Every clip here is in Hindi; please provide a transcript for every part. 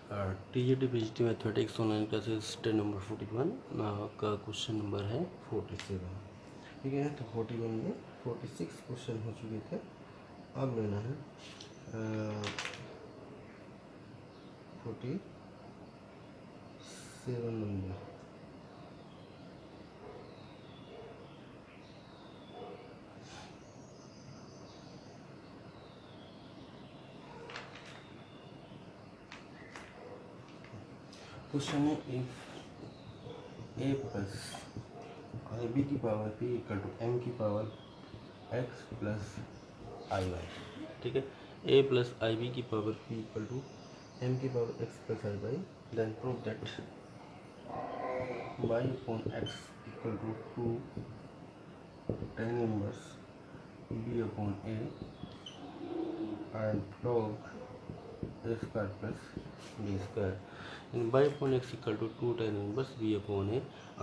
TGT PGT mathematics online classes 10 number 41 का क्वेश्चन नंबर है 47। ठीक है, तो 41 में 46 क्वेश्चन हो चुके थे। अब लेना है 47 नंबर। क्वेश्चन है if a plus I b की power p equal to m की पावर x प्लस आई वाई। ठीक है, a प्लस आई बी की power p equal to m की power x plus I y, then prove that y upon x equal to 2 tan inverse b upon a and log a square plus b square in y upon x equal to 2 tan inverse b upon a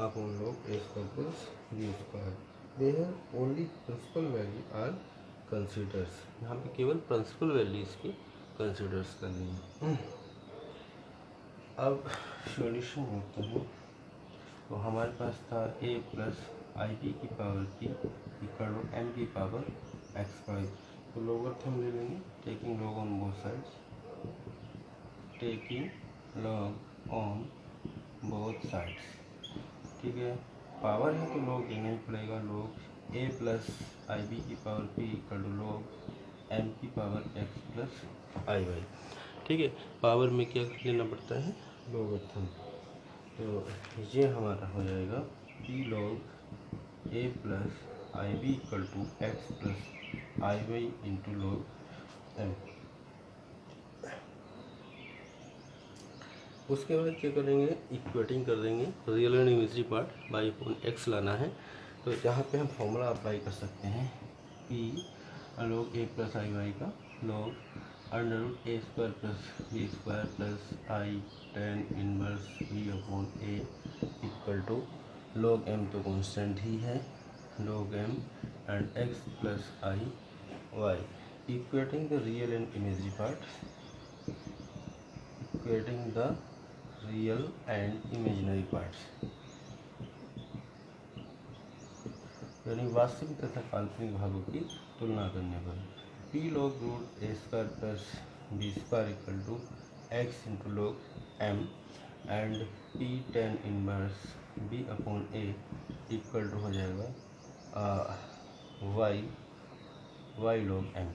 upon log a square plus b square. There only principal value are considers. यहाँ पे केवल प्रिंसिपल वैल्यूज की कंसिडर्स करनी है। अब सॉल्यूशन होते हैं, तो हमारे पास था a प्लस आई बी की power p equal to m की पावर x वाई। तो लोगरिथम ले लेंगे, taking log on both sides, taking log on both sides. ठीक है, पावर है तो लॉग देना ही पड़ेगा। Log a plus I b की power p equal to log m की पावर x प्लस आई वाई। ठीक है, पावर में क्या लेना पड़ता है, लोगरिथम। तो ये हमारा हो जाएगा p log a plus I B equal to x plus I Y into log m। उसके बाद क्या करेंगे, इक्वेटिंग कर देंगे, real and imagery part by upon X लाना है। तो यहाँ पे हम फॉर्मूला अप्लाई कर सकते हैं, P log A plus I Y का log under root A square plus B square plus I tan inverse B upon A equal to log M तो कॉन्स्टेंट ही है, log M and X plus I Y. Equating the real and imagery part, equating the real and imaginary parts, यानी वास्तविक तथा काल्पनिक भागों की तुलना करने पर। P log root A square plus B square equal to X into log M and P tan inverse B upon A equal to हो जाएगा वाई लॉग एम।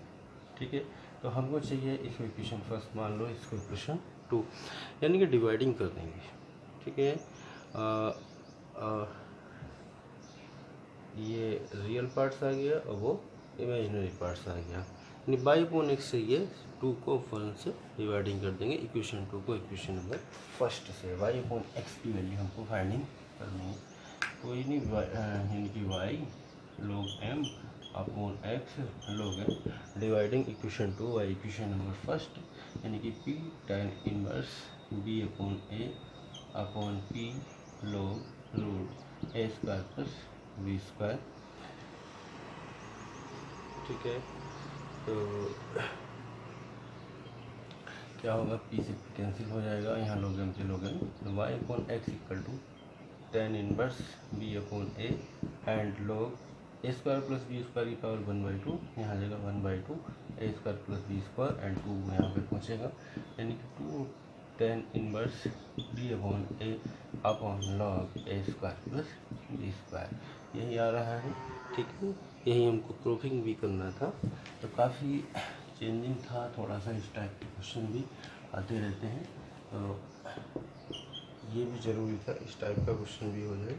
ठीक है, तो हमको चाहिए इसको इक्वेशन फर्स्ट मान लो, इसको इक्वेशन 2, यानी कि डिवाइडिंग कर देंगे। ठीक है, ये रियल पार्ट्स आ गया और वो इमेजिनरी पार्ट्स आ गया, यानी बाई अपॉन एक्स से ये 2 को 1 से डिवाइडिंग कर देंगे, इक्वेशन 2 को इक्वेशन नंबर फर्स्ट से। वाई अपॉन एक्स की वैल्यू हमको फाइंडिंग करनी है, कोई नहीं, यानी कि y log m upon x log m dividing equation 2 by equation number first, यानी कि p tan inverse B upon a upon p log root A square plus B square. ठीक है, तो क्या होगा, पी से कैंसिल हो जाएगा, यहाँ लॉग एम से लॉग एम, तो y upon x equal to tan inverse B upon a and log a square plus B square की पावर 1/2, यहाँ आ जाएगा 1/2 a square plus B square and 2 यहाँ पे पहुँचेगा, यानी कि 2 tan inverse B upon a upon log a square plus B square, यही आ रहा है। ठीक है, यही हमको प्रूफिंग भी करना था, तो काफ़ी चेंजिंग था, थोड़ा सा इस टाइप के क्वेश्चन भी आते रहते हैं, तो ये भी ज़रूरी था इस टाइप का क्वेश्चन भी हो जाए।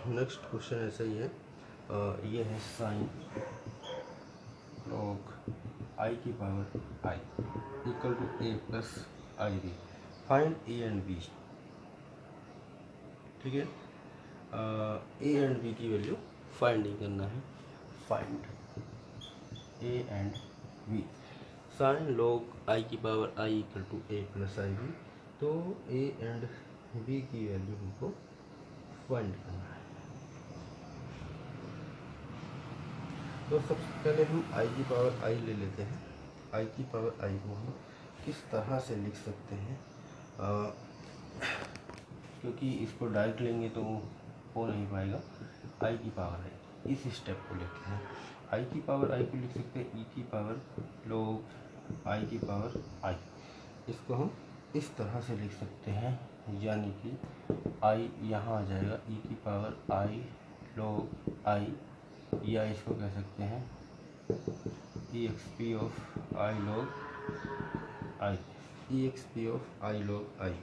नेक्स्ट क्वेश्चन ऐसा ही है, ये है साइन लॉग आई की power I equal to A plus I B, find A and B. ठीक है, ए एंड बी की वैल्यू फाइंडिंग करना है। Find A and B. Sine log आई की power I equal to A plus I B. तो ए एंड बी की वैल्यू हमको फाइंड करना है। तो सबसे पहले हम आई की पावर आई ले लेते हैं। आई की पावर आई को हम किस तरह से लिख सकते हैं, क्योंकि इसको डायरेक्ट लेंगे तो हो नहीं पाएगा। आई की पावर आई, इस स्टेप को लेते हैं। आई की पावर आई को लिख सकते हैं ई की पावर log आई की पावर आई। इसको हम इस तरह से लिख सकते हैं, यानी कि आई यहाँ आ जाएगा ई की पावर आई log आई, या इसको कह सकते हैं e x p of i log i, e x p of i log i.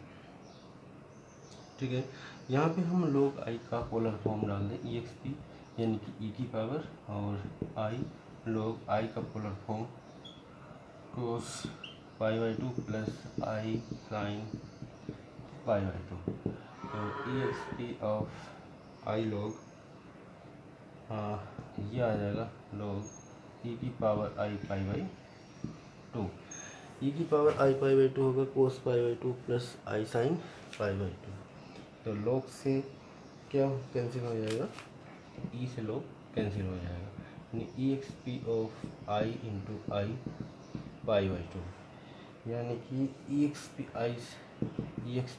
ठीक है, यहाँ पे हम log आई का पोलर फॉर्म डाल दें ई एक्स पी, यानी कि ई की पावर, और आई log आई का polar form cos pi by two plus i sine pi by two. तो e x p of i log ये आ जाएगा log ई की power i pi by two. E की power i pi by two होगा cos pi by two plus i sine pi by two. तो log से क्या कैंसिल हो जाएगा, ई से log कैंसिल हो जाएगा, यानी e x p of i into i pi by two, यानी कि ई एक्स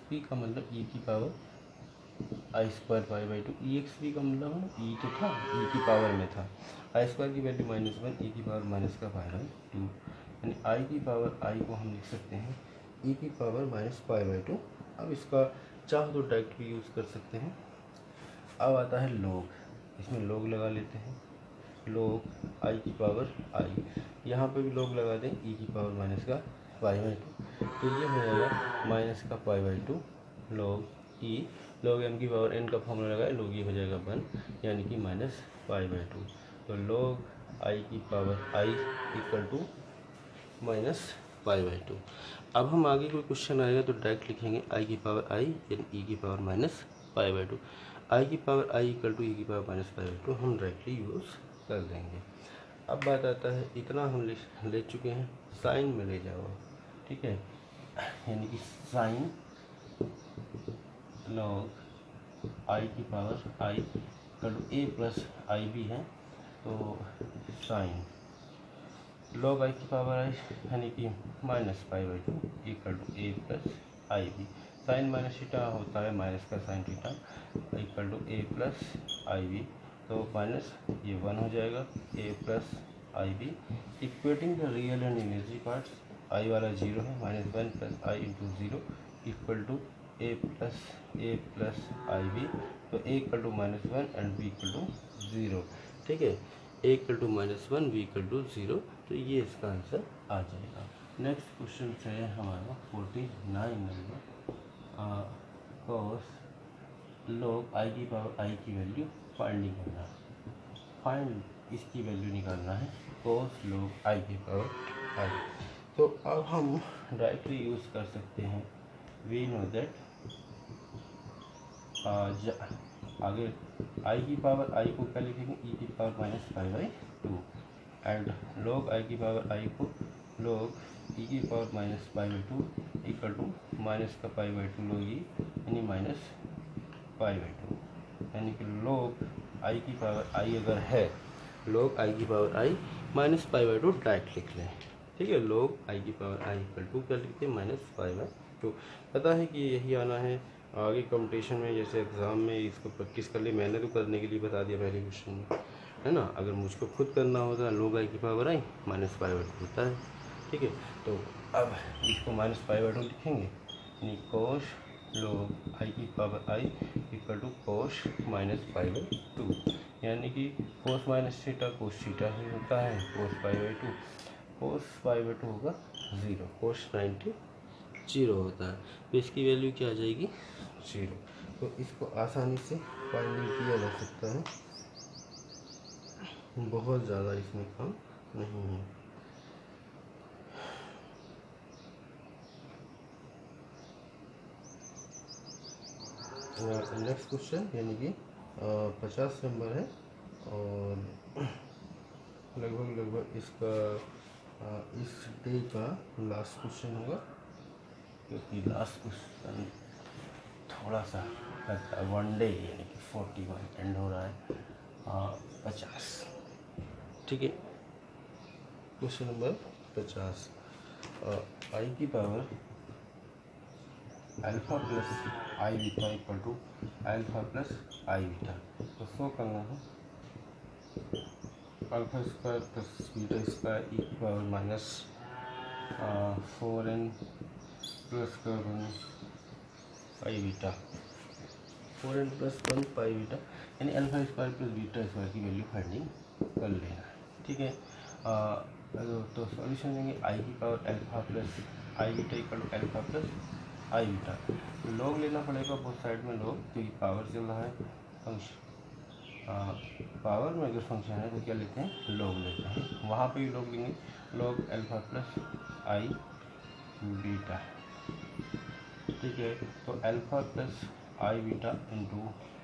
पी का मतलब ई की power i square pi by two. E x p का मतलब ई तो था, ई की पावर में था, आई स्क्वायर की वैल्यू -1, ई की पावर माइनस का पाई बाई टू, यानी आई की पावर आई को हम लिख सकते हैं ई की power minus pi by two. अब इसका चाहो तो डायरेक्ट भी यूज़ कर सकते हैं। अब आता है log, इसमें log लगा लेते हैं, log आई की पावर आई, यहाँ पे भी log लगा दें ई की पावर माइनस का पाई बाई टू। तो ये हो जाएगा माइनस का pi by two log E, log m की पावर n का फॉर्मूला लगाए, log ई हो जाएगा 1, यानी कि माइनस पाई बाई टू। तो log आई की power I equal to minus pi by two. अब हम आगे कोई क्वेश्चन आएगा तो डायरेक्ट लिखेंगे आई की पावर आई यानी ई की power minus pi by two. I की power I equal to e की power minus pi by two हम डायरेक्टली यूज़ कर देंगे। अब बात आता है, इतना हम ले चुके हैं, साइन में ले जाओ। ठीक है, यानी कि साइन log आई की power I equal to A plus I B है। तो साइन log आई की पावर आई यानी कि minus pi by two equal to A plus I b. Sine minus theta होता है माइनस का sine theta, equal to A plus I B. तो माइनस ये 1 हो जाएगा, a plus I b. Equating the real and imaginary parts, i वाला 0 है, -1 plus i into 0 equal to A plus I B. तो a equal to -1 and b equal to 0। ठीक है, a equal to -1 b equal to 0। तो ये इसका आंसर आ जाएगा। नेक्स्ट क्वेश्चन है हमारा 49 नंबर, cos log आई की पावर आई की वैल्यू फाइंडिंग करना है। फाइंड इसकी वैल्यू निकालना है cos log आई की पावर आई। तो अब हम डायरेक्टली यूज़ कर सकते हैं, वी नो दैट आगे आई की पावर आई को क्या लिखेंगे, ई की power minus pi by two, and log आई की पावर आई को log ई की power minus pi by two equal to minus का pi by two log E, यानी माइनस पाई बाई टू, यानी कि log आई की पावर आई अगर है, log आई की power I minus pi by to direct लिख लें। ठीक है, log आई की पावर आई इक्वल टू क्या लिखते हैं, माइनस पाई बाई टू। पता है कि यही आना है आगे कंपटीशन में, जैसे एग्ज़ाम में इसको प्रैक्टिस कर ली, मैंने तो करने के लिए बता दिया पहले क्वेश्चन में, है ना। अगर मुझको खुद करना होता log आई की power I minus pi by to होता है। ठीक है, तो अब इसको माइनस पाई बाई टू लिखेंगे, यानी कोश log आई की power I equal to cos minus pi by two, यानी कि cos minus theta cos theta ही होता है, cos pi by two, cos pi by two होगा 0, कोस 90 0 होता है। तो इसकी वैल्यू क्या आ जाएगी, 0। तो इसको आसानी से फाइंडिंग किया जा सकता है, बहुत ज़्यादा इसमें काम नहीं है। नेक्स्ट क्वेश्चन यानी कि 50 नंबर है, और इसका इस डे का लास्ट क्वेश्चन होगा, क्योंकि लास्ट क्वेश्चन थोड़ा सा लगता है 1 डे यानी कि 41 एंड हो रहा है 50। ठीक है, क्वेश्चन नंबर 50, आई की power alpha plus I beta equal to alpha plus I beta. तो शो करना है alpha square plus beta square ई की power minus 4n plus 1 pi beta, 4n plus 1 pi beta, यानी alpha square plus beta square की वैल्यू फाइंडिंग कर लेना। ठीक है, तो सॉल्यूशन देंगे आई की power alpha plus I beta equal to alpha plus I beta. Log लेना पड़ेगा बहुत साइड में लॉग, क्योंकि पावर चल रहा है फंक्शन, पावर में अगर फंक्शन है तो क्या लेते हैं, लॉग लेते हैं। वहाँ पे भी लॉग लेंगे, लॉग अल्फा प्लस आई बीटा। ठीक है, तो alpha plus I beta into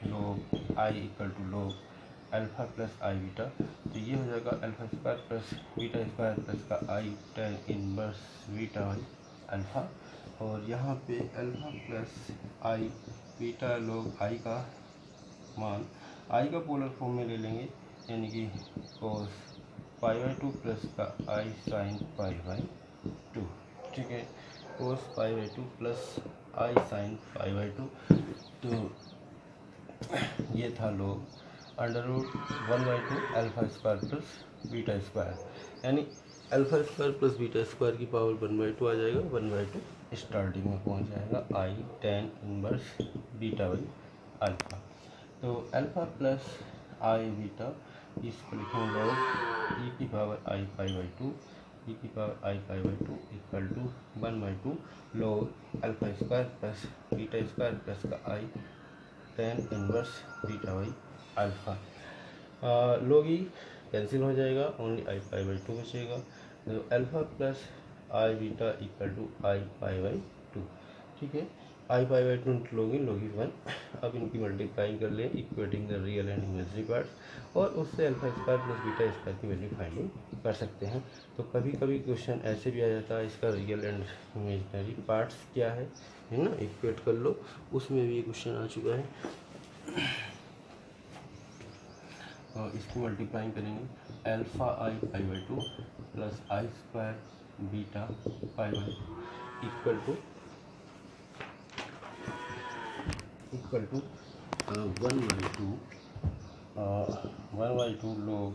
log I equal to log alpha plus I beta. तो ये हो जाएगा alpha square plus beta square plus का आई tan inverse beta by alpha, और यहाँ पे alpha plus I beta log I का मान आई का पोलर फॉर्म में ले लेंगे, यानी कि cos π/2 प्लस का आई साइन π/2। ठीक है, cos π/2 प्लस आई साइन π/2। तो ये था log √1/2 alpha square plus beta square, यानी alpha square plus beta square की पावर 1/2 आ जाएगा, 1/2 स्टार्टिंग में पहुंच जाएगा i tan inverse beta by alpha. तो अल्फा प्लस आई बीटा इसको लिखेंगे लॉग ई की पावर आई π/2, ई की power i π/2 equal to 1/2 log alpha square plus beta square plus का आई tan inverse beta by alpha. Log e cancel हो जाएगा, ओनली आई π/2 बचेगा। तो alpha plus I beta equal to i π/2। ठीक है, आई π/2 इंटू लॉग ई 1। अब इनकी मल्टीप्लाइंग कर लें, equating the real and imaginary parts, और उससे alpha square plus beta square की वैल्यू फाइंडिंग कर सकते हैं। तो कभी कभी क्वेश्चन ऐसे भी आ जाता है, इसका रियल एंड इमेजनरी पार्ट्स क्या है ना, इक्वेट कर लो, उसमें भी ये क्वेश्चन आ चुका है। और इसकी मल्टीप्लाइंग करेंगे, alpha i π/2 plus i square beta π/2 equal to 1/2 log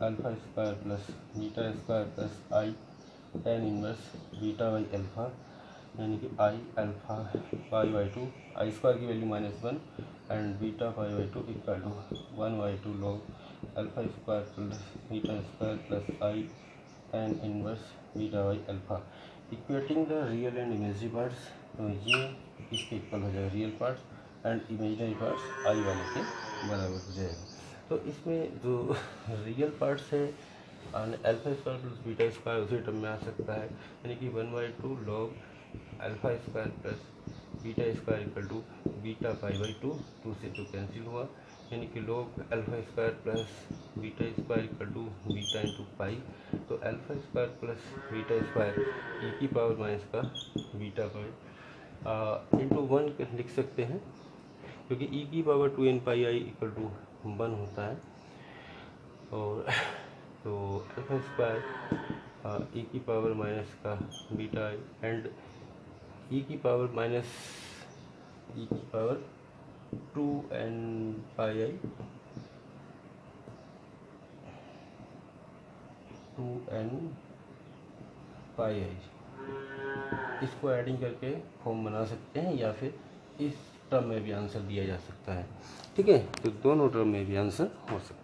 alpha square plus beta square plus i tan inverse beta by alpha, यानी कि आई अल्फा π/2, आई स्क्वायर की value -1 and beta π/2 equal to 1/2 log alpha square plus beta square plus i tan inverse beta by alpha. Equating the real and imaginary parts, तो ये इसके इक्वल हो जाएगा, real parts and imaginary parts i वाले के बराबर हो जाएगा। तो इसमें जो रियल पार्ट्स है alpha square plus beta square उसी टर्म में आ सकता है, यानी कि 1/2 log alpha square plus beta square equal to beta π/2, 2 से 2 कैंसिल हुआ, यानी कि log alpha square plus beta square equal to beta into pi. तो alpha square plus beta square ई की पावर माइनस का बीटा पाई इंटू 1 लिख सकते हैं, क्योंकि ई की power 2n pi I equal to 1 होता है। और तो अल्फा स्क्वायर ई की पावर माइनस का बीटा आई एंड ई की पावर 2n पाई आई 2n पाई आई, इसको एडिंग करके फॉर्म बना सकते हैं, या फिर इस टर्म में भी आंसर दिया जा सकता है। ठीक है, तो दोनों टर्म में भी आंसर हो सकता है।